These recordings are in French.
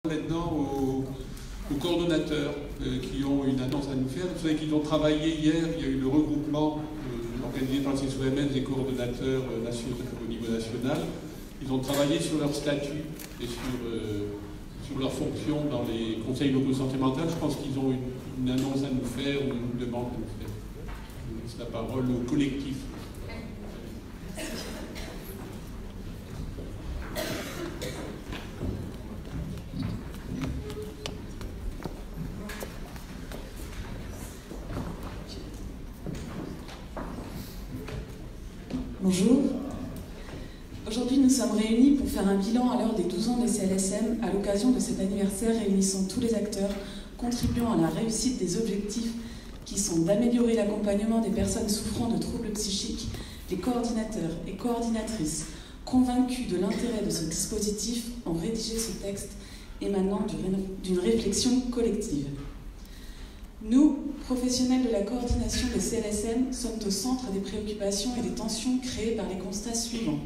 Maintenant aux coordonnateurs qui ont une annonce à nous faire. Vous savez qu'ils ont travaillé hier, il y a eu le regroupement organisé par le CSOMS des coordonnateurs nationaux au niveau national. Ils ont travaillé sur leur statut et sur leur fonction dans les conseils locaux de santé mentale. Je pense qu'ils ont une annonce à nous faire ou une demande à nous faire. Je laisse la parole au collectif. Bonjour. Aujourd'hui, nous sommes réunis pour faire un bilan à l'heure des 12 ans des CLSM à l'occasion de cet anniversaire réunissant tous les acteurs contribuant à la réussite des objectifs qui sont d'améliorer l'accompagnement des personnes souffrant de troubles psychiques, les coordinateurs et coordinatrices convaincus de l'intérêt de ce dispositif ont rédigé ce texte émanant d'une réflexion collective. Nous, professionnels de la coordination des CLSM, sommes au centre des préoccupations et des tensions créées par les constats suivants.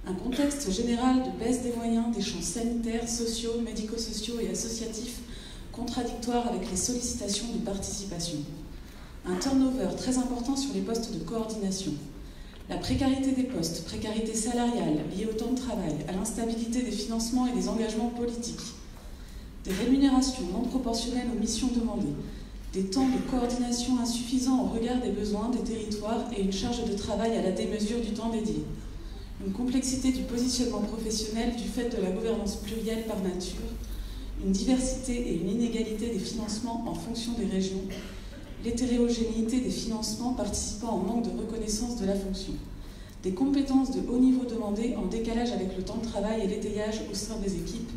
Un contexte général de baisse des moyens des champs sanitaires, sociaux, médico-sociaux et associatifs, contradictoire avec les sollicitations de participation. Un turnover très important sur les postes de coordination. La précarité des postes, précarité salariale liée au temps de travail, à l'instabilité des financements et des engagements politiques. Des rémunérations non proportionnelles aux missions demandées. Des temps de coordination insuffisants au regard des besoins des territoires et une charge de travail à la démesure du temps dédié. Une complexité du positionnement professionnel du fait de la gouvernance plurielle par nature, une diversité et une inégalité des financements en fonction des régions, l'hétérogénéité des financements participant au manque de reconnaissance de la fonction, des compétences de haut niveau demandées en décalage avec le temps de travail et l'étayage au sein des équipes,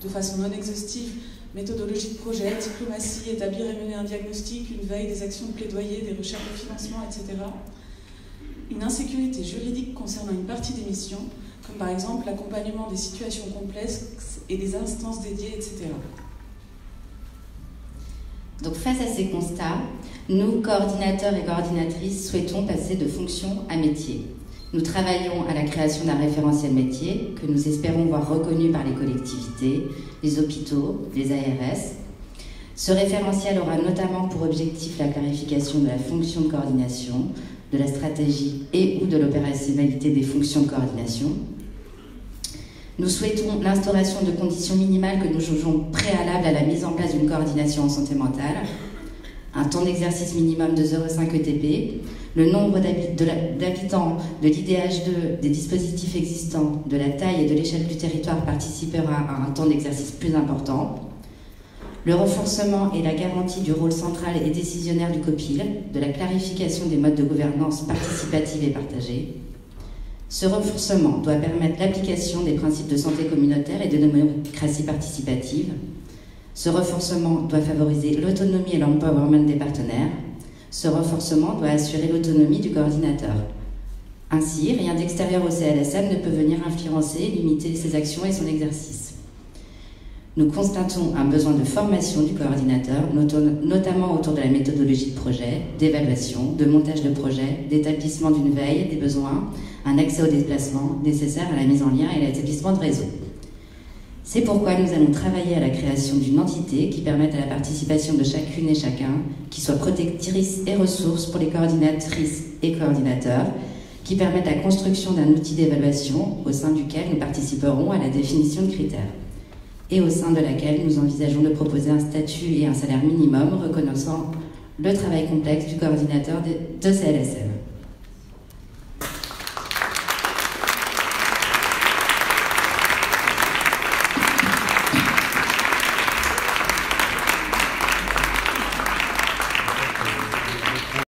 de façon non exhaustive, méthodologie de projet, diplomatie, établir et mener un diagnostic, une veille, des actions de plaidoyer, des recherches de financement, etc. Une insécurité juridique concernant une partie des missions, comme par exemple l'accompagnement des situations complexes et des instances dédiées, etc. Donc face à ces constats, nous, coordinateurs et coordinatrices, souhaitons passer de fonction à métier. Nous travaillons à la création d'un référentiel métier que nous espérons voir reconnu par les collectivités, les hôpitaux, les ARS. Ce référentiel aura notamment pour objectif la clarification de la fonction de coordination, de la stratégie et ou de l'opérationnalité des fonctions de coordination. Nous souhaitons l'instauration de conditions minimales que nous jugeons préalables à la mise en place d'une coordination en santé mentale, un temps d'exercice minimum de 0,5 ETP, le nombre d'habitants de l'IDH2 des dispositifs existants, de la taille et de l'échelle du territoire participera à un temps d'exercice plus important, le renforcement et la garantie du rôle central et décisionnaire du COPIL, de la clarification des modes de gouvernance participative et partagée. Ce renforcement doit permettre l'application des principes de santé communautaire et de démocratie participative. Ce renforcement doit favoriser l'autonomie et l'empowerment des partenaires. Ce renforcement doit assurer l'autonomie du coordinateur. Ainsi, rien d'extérieur au CLSM ne peut venir influencer, limiter ses actions et son exercice. Nous constatons un besoin de formation du coordinateur, notamment autour de la méthodologie de projet, d'évaluation, de montage de projet, d'établissement d'une veille des besoins, un accès aux déplacements nécessaire à la mise en lien et à l'établissement de réseau. C'est pourquoi nous allons travailler à la création d'une entité qui permette à la participation de chacune et chacun, qui soit protectrice et ressource pour les coordinatrices et coordinateurs, qui permette la construction d'un outil d'évaluation au sein duquel nous participerons à la définition de critères, et au sein de laquelle nous envisageons de proposer un statut et un salaire minimum reconnaissant le travail complexe du coordinateur de CLSM.